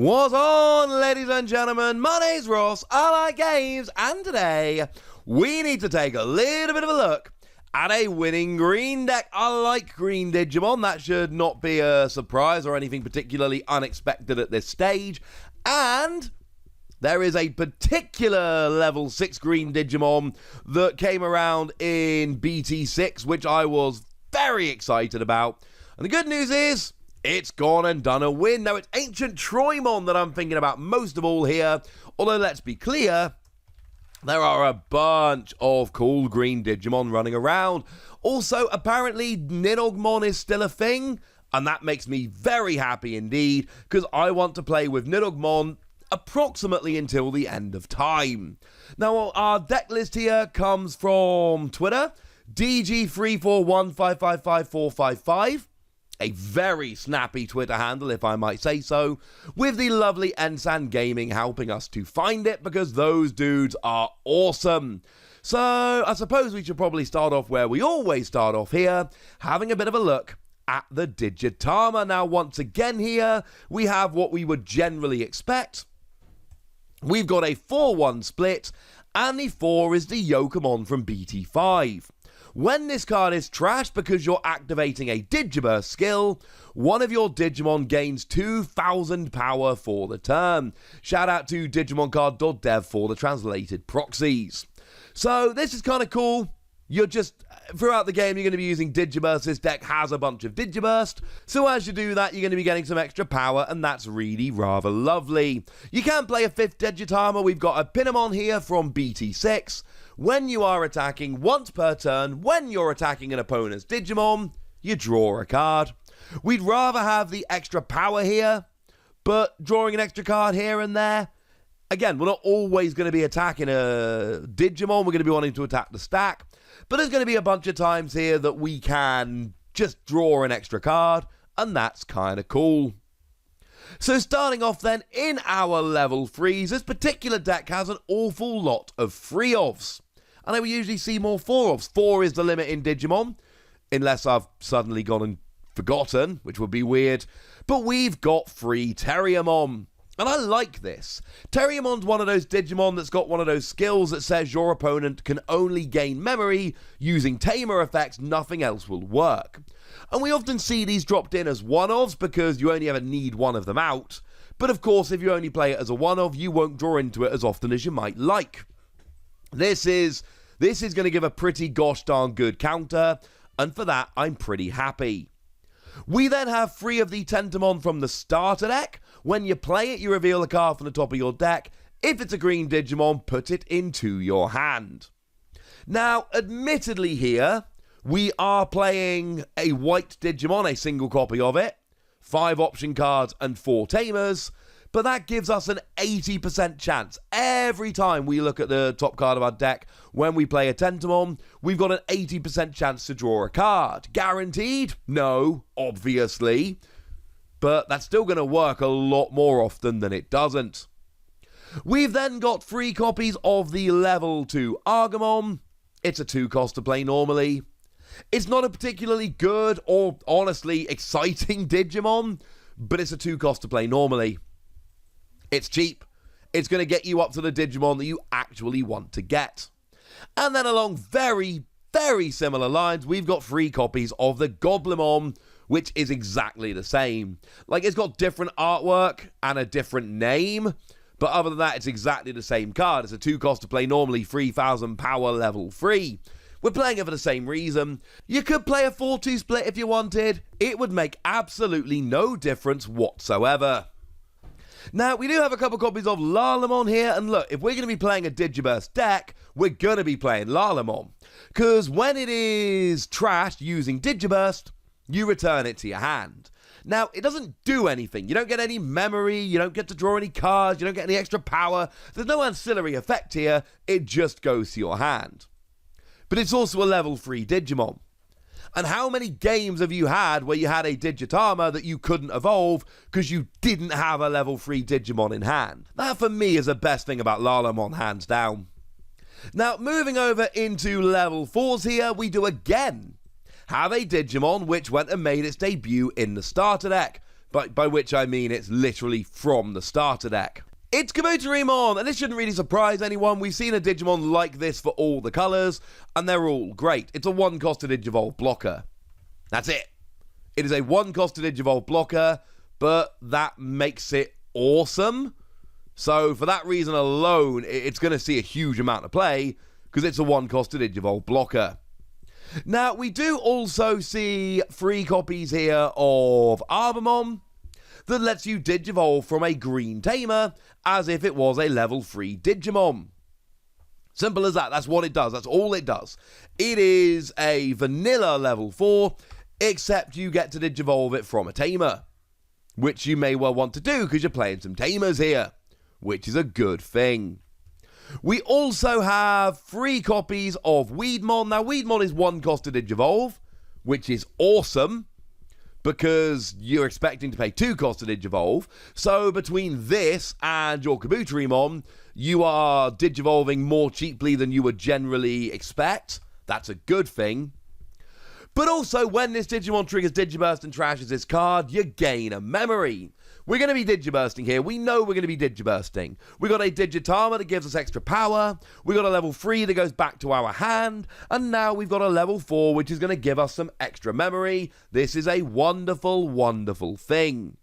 What's on, ladies and gentlemen? My name's Ross, I like games, and today we need to take a little bit of a look at a winning green deck. I like green Digimon. That should not be a surprise or anything particularly unexpected at this stage. And there is a particular level 6 green Digimon that came around in BT6, which I was very excited about. And the good news is, it's gone and done a win. Now, it's AncientTroymon that I'm thinking about most of all here. Although, let's be clear, there are a bunch of cool green Digimon running around. Also, apparently, Nidhoggmon is still a thing. And that makes me very happy indeed, because I want to play with Nidhoggmon approximately until the end of time. Now, our deck list here comes from Twitter, DG341555455. A very snappy Twitter handle, if I might say so, with the lovely Ensan Gaming helping us to find it, because those dudes are awesome. So, I suppose we should probably start off where we always start off here, having a bit of a look at the Digitama. Now, once again here, we have what we would generally expect. We've got a 4-1 split, and the 4 is the Yokomon from BT5. When this card is trashed because you're activating a digiburst skill, one of your Digimon gains 2,000 power for the turn. Shout out to digimoncard.dev for the translated proxies. So this is kind of cool. You're just, throughout the game, you're going to be using Digiburst. This deck has a bunch of Digiburst. So as you do that, you're going to be getting some extra power, and that's really rather lovely. You can play a 5th Digitama. We've got a Pinamon here from BT6. When you are attacking once per turn, when you're attacking an opponent's Digimon, you draw a card. We'd rather have the extra power here, but drawing an extra card here and there, again, we're not always going to be attacking a Digimon. We're going to be wanting to attack the stack. But there's going to be a bunch of times here that we can just draw an extra card, and that's kind of cool. So starting off then, in our level 3s, this particular deck has an awful lot of 3-ofs. And I will usually see more 4-ofs. 4 is the limit in Digimon, unless I've suddenly gone and forgotten, which would be weird. But we've got 3 Terriermon. And I like this. Terriermon's one of those Digimon that's got one of those skills that says your opponent can only gain memory using Tamer effects, nothing else will work. And we often see these dropped in as one-offs because you only ever need one of them out. But of course, if you only play it as a one-off, you won't draw into it as often as you might like. This is going to give a pretty gosh darn good counter, and for that, I'm pretty happy. We then have 3 of the Tentamon from the starter deck. When you play it, you reveal a card from the top of your deck. If it's a green Digimon, put it into your hand. Now, admittedly here, we are playing a white Digimon, a single copy of it, 5 option cards and 4 Tamers, but that gives us an 80% chance. Every time we look at the top card of our deck, when we play a Tentamon, we've got an 80% chance to draw a card. Guaranteed? No, obviously. But that's still going to work a lot more often than it doesn't. We've then got 3 copies of the level 2 Argamon. It's a 2 cost to play normally. It's not a particularly good or honestly exciting Digimon, but it's a 2 cost to play normally. It's cheap. It's going to get you up to the Digimon that you actually want to get. And then along very, very similar lines, we've got 3 copies of the Goblimon, which is exactly the same. Like, it's got different artwork and a different name, but other than that, it's exactly the same card. It's a 2 cost to play normally, 3,000 power level 3. We're playing it for the same reason. You could play a 4-2 split if you wanted. It would make absolutely no difference whatsoever. Now, we do have a couple copies of Lalamon here, and look, if we're going to be playing a Digiburst deck, we're going to be playing Lalamon. Because when it is trashed using Digiburst, you return it to your hand. Now, it doesn't do anything. You don't get any memory, you don't get to draw any cards, you don't get any extra power. There's no ancillary effect here, it just goes to your hand. But it's also a level 3 Digimon. And how many games have you had where you had a Digitama that you couldn't evolve because you didn't have a level 3 Digimon in hand? That for me is the best thing about Lalamon, hands down. Now, moving over into level 4s here, we do again have a Digimon which went and made its debut in the starter deck. by which I mean it's literally from the starter deck. It's Kabutorimon, and this shouldn't really surprise anyone. We've seen a Digimon like this for all the colours, and they're all great. It's a 1-cost to Digivolve blocker. That's it. It is a 1-cost to Digivolve blocker, but that makes it awesome. So for that reason alone, it's going to see a huge amount of play, because it's a 1-cost to Digivolve blocker. Now, we do also see 3 copies here of Arbamon that lets you Digivolve from a green Tamer as if it was a level 3 Digimon. Simple as that. That's what it does. That's all it does. It is a vanilla level 4, except you get to Digivolve it from a Tamer, which you may well want to do because you're playing some Tamers here, which is a good thing. We also have 3 copies of Weedmon. Now, Weedmon is 1-cost to Digivolve, which is awesome, because you're expecting to pay 2 costs to Digivolve. So between this and your Kabutorimon, you are Digivolving more cheaply than you would generally expect. That's a good thing. But also, when this Digimon triggers Digiburst and trashes this card, you gain a memory. We're going to be Digibursting here. We know we're going to be Digibursting. We got a Digitama that gives us extra power. We got a level 3 that goes back to our hand. And now we've got a level 4, which is going to give us some extra memory. This is a wonderful, wonderful thing.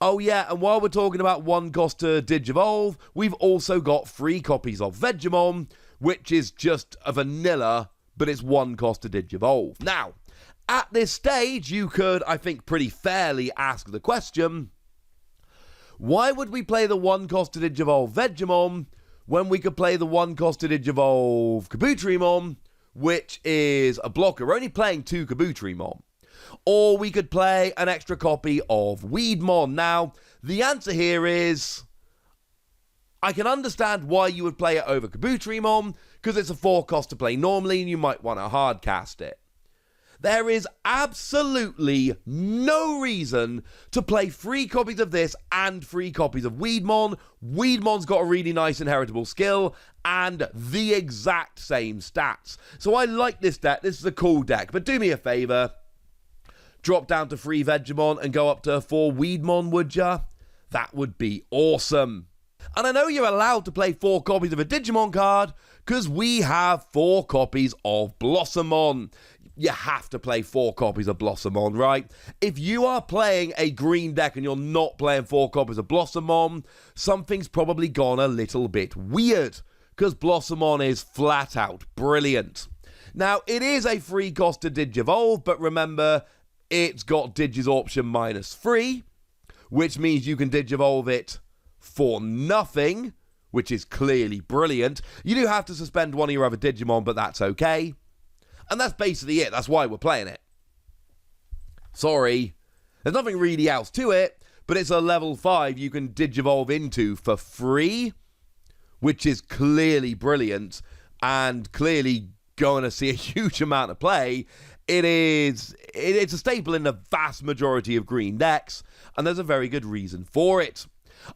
Oh yeah, and while we're talking about 1-cost to Digivolve, we've also got 3 copies of Vegemon, which is just a vanilla, but it's 1-cost to Digivolve. Now, at this stage, you could, I think, pretty fairly ask the question, why would we play the 1-cost to Digivolve Vegemon when we could play the 1-cost to Digivolve Kabutorimon, which is a blocker? We're only playing 2 Kabutorimon. Or we could play an extra copy of Weedmon. Now, the answer here is, I can understand why you would play it over Kabutorimon, because it's a 4-cost to play normally, and you might want to hard cast it. There is absolutely no reason to play 3 copies of this and 3 copies of Weedmon. Weedmon's got a really nice inheritable skill and the exact same stats. So I like this deck. This is a cool deck. But do me a favour. Drop down to 3 Vegemon and go up to 4 Weedmon, would ya? That would be awesome. And I know you're allowed to play 4 copies of a Digimon card because we have 4 copies of Blossomon. You have to play 4 copies of Blossomon, right? If you are playing a green deck and you're not playing 4 copies of Blossomon, something's probably gone a little bit weird, because Blossomon is flat out brilliant. Now, it is a 3-cost to Digivolve, but remember, it's got Digisorption -3, which means you can Digivolve it for nothing, which is clearly brilliant. You do have to suspend one of your other Digimon, but that's okay. And that's basically it. That's why we're playing it. Sorry. There's nothing really else to it, but it's a level 5 you can Digivolve into for free, which is clearly brilliant and clearly going to see a huge amount of play. It's a staple in the vast majority of green decks, and there's a very good reason for it.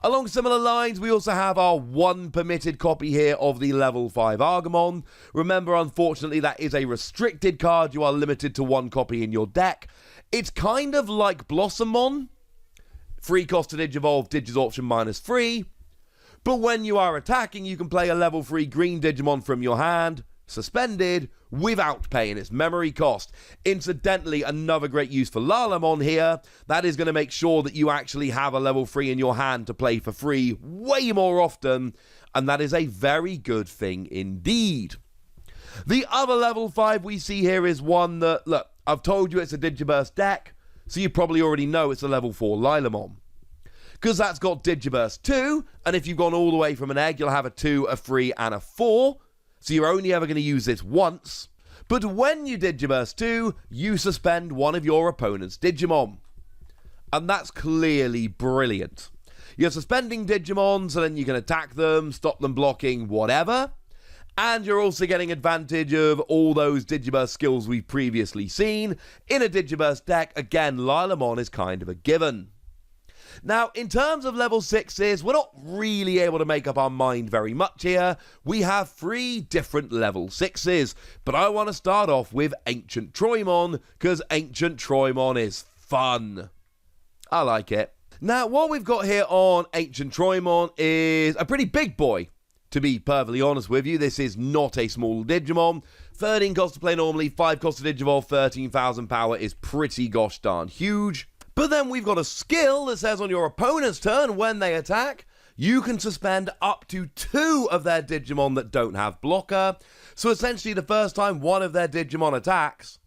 Along similar lines, we also have our 1 permitted copy here of the level 5 Argamon. Remember, unfortunately, that is a restricted card. You are limited to 1 copy in your deck. It's kind of like Blossomon. 3-cost to Digivolve, Digisorption -3. But when you are attacking, you can play a level 3 green Digimon from your hand, suspended, without paying its memory cost. Incidentally, another great use for Lalamon here. That is going to make sure that you actually have a level 3 in your hand to play for free way more often, and that is a very good thing indeed. The other level 5 we see here is one that, look, I've told you it's a Digiburst deck, so you probably already know it's a level 4 Lilamon. Because that's got Digiburst 2, and if you've gone all the way from an egg, you'll have a 2, a 3, and a 4. So you're only ever going to use this once. But when you Digiburst 2, you suspend one of your opponent's Digimon. And that's clearly brilliant. You're suspending Digimon, so then you can attack them, stop them blocking, whatever. And you're also getting advantage of all those Digiburst skills we've previously seen. In a Digiburst deck, again, Lilamon is kind of a given. Now, in terms of level 6s, we're not really able to make up our mind very much here. We have 3 different level 6s, but I want to start off with AncientTroymon, because AncientTroymon is fun. I like it. Now, what we've got here on AncientTroymon is a pretty big boy. To be perfectly honest with you, this is not a small Digimon. 13 cost to play normally, 5 cost to Digivolve, 13,000 power is pretty gosh darn huge. But then we've got a skill that says on your opponent's turn, when they attack, you can suspend up to 2 of their Digimon that don't have blocker. So essentially the first time one of their Digimon attacks,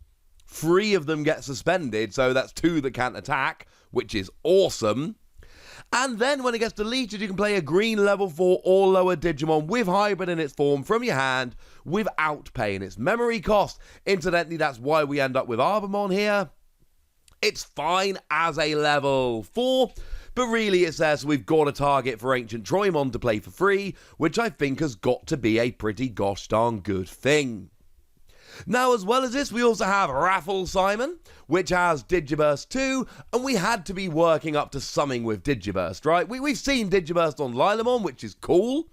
3 of them get suspended, so that's 2 that can't attack, which is awesome. And then when it gets deleted, you can play a green level 4 or lower Digimon with hybrid in its form from your hand without paying its memory cost. Incidentally, that's why we end up with Arbamon here. It's fine as a level 4, but really it says we've got a target for AncientTroymon to play for free, which I think has got to be a pretty gosh darn good thing. Now, as well as this, we also have Chaosmon, which has Digiburst 2, and we had to be working up to something with Digiburst, right? We've seen Digiburst on Lilamon, which is cool,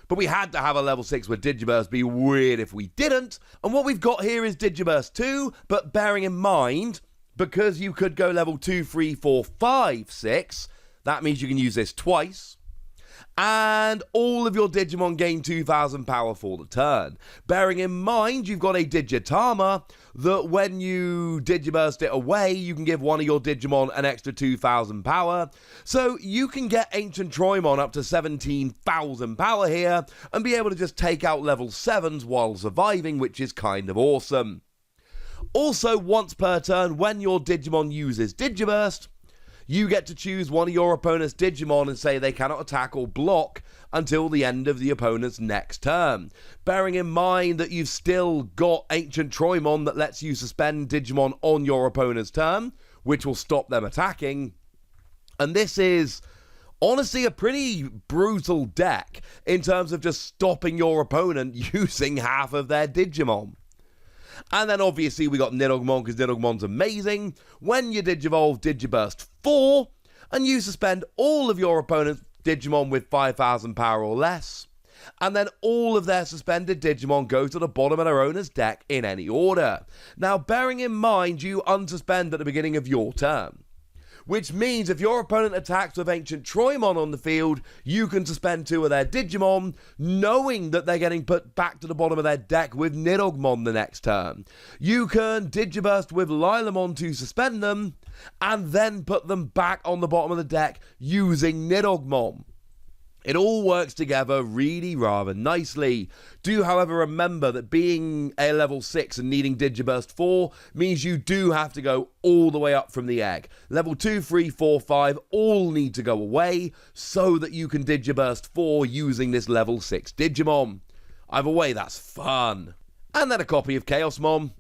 but we had to have a level 6 with Digiburst. Be weird if we didn't. And what we've got here is Digiburst 2, but bearing in mind, because you could go level 2, 3, 4, 5, 6, that means you can use this twice. And all of your Digimon gain 2,000 power for the turn. Bearing in mind, you've got a Digitama that when you Digiburst it away, you can give one of your Digimon an extra 2,000 power. So you can get AncientTroymon up to 17,000 power here and be able to just take out level 7s while surviving, which is kind of awesome. Also, once per turn, when your Digimon uses Digiburst, you get to choose one of your opponent's Digimon and say they cannot attack or block until the end of the opponent's next turn. Bearing in mind that you've still got AncientTroymon that lets you suspend Digimon on your opponent's turn, which will stop them attacking. And this is honestly a pretty brutal deck in terms of just stopping your opponent using half of their Digimon. And then obviously we got Nidhoggmon, because Nidhoggmon's amazing. When you Digivolve Digiburst 4, and you suspend all of your opponent's Digimon with 5,000 power or less, and then all of their suspended Digimon go to the bottom of their owner's deck in any order. Now, bearing in mind, you unsuspend at the beginning of your turn, which means if your opponent attacks with AncientTroymon on the field, you can suspend 2 of their Digimon, knowing that they're getting put back to the bottom of their deck with Nidhoggmon the next turn. You can Digiburst with Lilamon to suspend them, and then put them back on the bottom of the deck using Nidhoggmon. It all works together really rather nicely. Do, however, remember that being a level 6 and needing Digiburst 4 means you do have to go all the way up from the egg. Level 2, 3, 4, 5 all need to go away so that you can Digiburst 4 using this level 6 Digimon. Either way, that's fun. And then a copy of Chaosmon.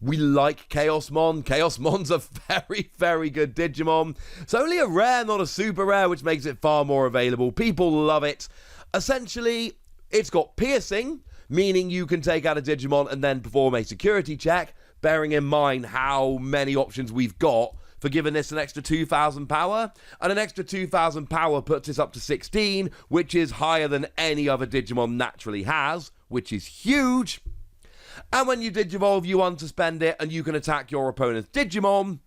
We like Chaosmon. Chaosmon's a very, very good Digimon. It's only a rare, not a super rare, which makes it far more available. People love it. Essentially, it's got piercing, meaning you can take out a Digimon and then perform a security check, bearing in mind how many options we've got for giving this an extra 2,000 power. And an extra 2,000 power puts this up to 16, which is higher than any other Digimon naturally has, which is huge. And when you Digivolve, you unsuspend it, and you can attack your opponent's Digimon,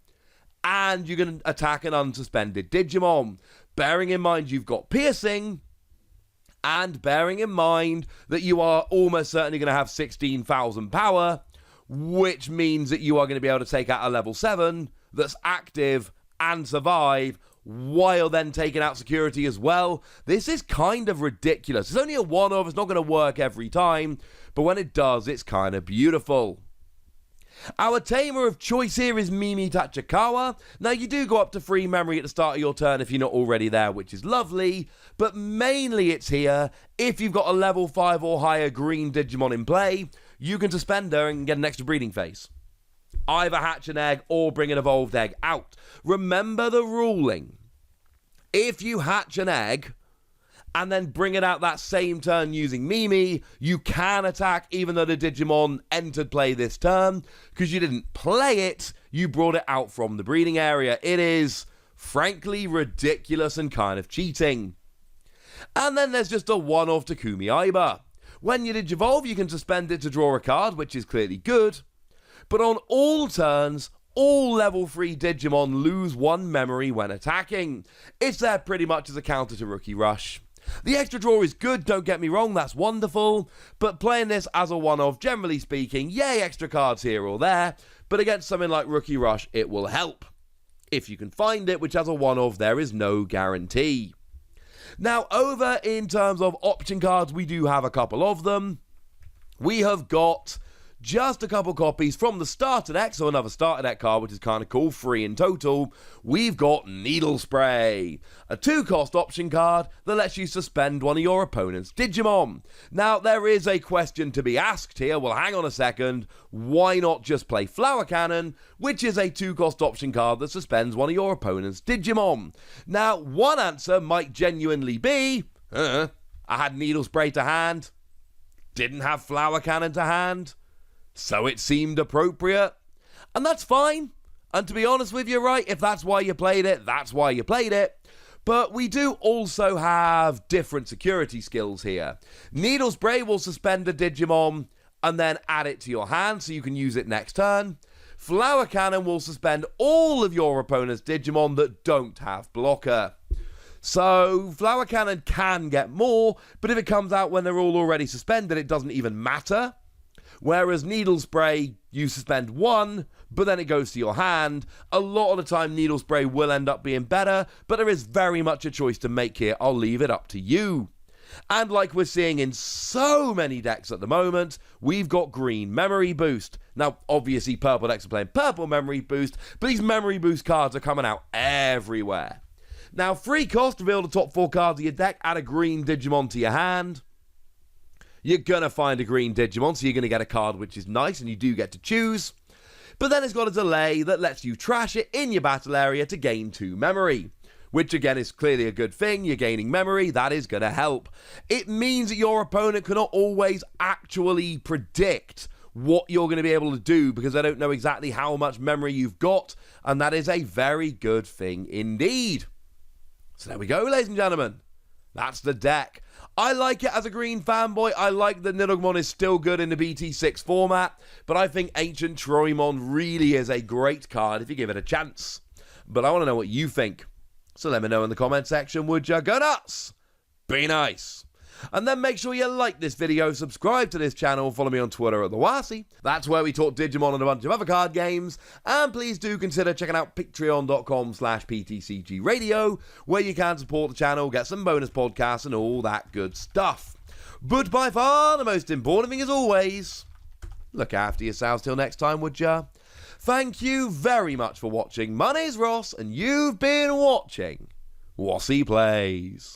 and you can attack an unsuspended Digimon. Bearing in mind you've got piercing, and bearing in mind that you are almost certainly going to have 16,000 power, which means that you are going to be able to take out a level 7 that's active and survive, while then taking out security as well. This is kind of ridiculous. It's only a one-off, it's not going to work every time, but when it does, it's kind of beautiful. Our Tamer of choice here is Mimi Tachikawa. Now, you do go up to 3 memory at the start of your turn if you're not already there, which is lovely, but mainly it's here if you've got a level 5 or higher green Digimon in play, you can suspend her and get an extra breeding phase. Either hatch an egg or bring an evolved egg out. Remember the ruling. If you hatch an egg and then bring it out that same turn using Mimi, you can attack even though the Digimon entered play this turn, because you didn't play it, you brought it out from the breeding area. It is, frankly, ridiculous and kind of cheating. And then there's just a one-off Takumi Aiba. When you Digivolve, you can suspend it to draw a card, which is clearly good, but on all turns, all level 3 Digimon lose 1 memory when attacking. It's there pretty much as a counter to Rookie Rush. The extra draw is good, don't get me wrong, that's wonderful, but playing this as a one-off, generally speaking, yay, extra cards here or there, but against something like Rookie Rush, it will help. If you can find it, which as a one-off, there is no guarantee. Now, over in terms of option cards, we do have a couple of them. We have got just a couple copies from the starter deck, so another starter deck card, which is kind of cool, 3 in total. We've got Needle Spray, a 2-cost option card that lets you suspend one of your opponent's Digimon. Now, there is a question to be asked here. Well, hang on a second. Why not just play Flower Cannon, which is a 2-cost option card that suspends one of your opponent's Digimon? Now, one answer might genuinely be, I had Needle Spray to hand, didn't have Flower Cannon to hand, so it seemed appropriate, and that's fine. And to be honest with you, right, if that's why you played it, that's why you played it. But we do also have different security skills here. Needle Spray will suspend a Digimon and then add it to your hand so you can use it next turn. Flower Cannon will suspend all of your opponent's Digimon that don't have blocker. So Flower Cannon can get more, but if it comes out when they're all already suspended, it doesn't even matter. Whereas Needle Spray, you suspend 1, but then it goes to your hand. A lot of the time, Needle Spray will end up being better, but there is very much a choice to make here. I'll leave it up to you. And like we're seeing in so many decks at the moment, we've got Green Memory Boost. Now, obviously, purple decks are playing Purple Memory Boost, but these Memory Boost cards are coming out everywhere. Now, free cost, reveal the top 4 cards of your deck, add a green Digimon to your hand. You're going to find a green Digimon, so you're going to get a card which is nice, and you do get to choose. But then it's got a delay that lets you trash it in your battle area to gain 2 memory. Which again is clearly a good thing. You're gaining memory, that is going to help. It means that your opponent cannot always actually predict what you're going to be able to do because they don't know exactly how much memory you've got, and that is a very good thing indeed. So there we go, ladies and gentlemen. That's the deck. I like it as a green fanboy. I like that Nidhoggmon is still good in the BT6 format, but I think AncientTroymon really is a great card if you give it a chance. But I want to know what you think. So let me know in the comment section, would ya? Go nuts! Be nice! And then make sure you like this video, subscribe to this channel, follow me on Twitter at TheWasi. That's where we talk Digimon and a bunch of other card games. And please do consider checking out patreon.com/PTCGradio, where you can support the channel, get some bonus podcasts and all that good stuff. But by far, the most important thing as always, look after yourselves till next time, would ya? Thank you very much for watching. My name's Ross, and you've been watching Wasi Plays.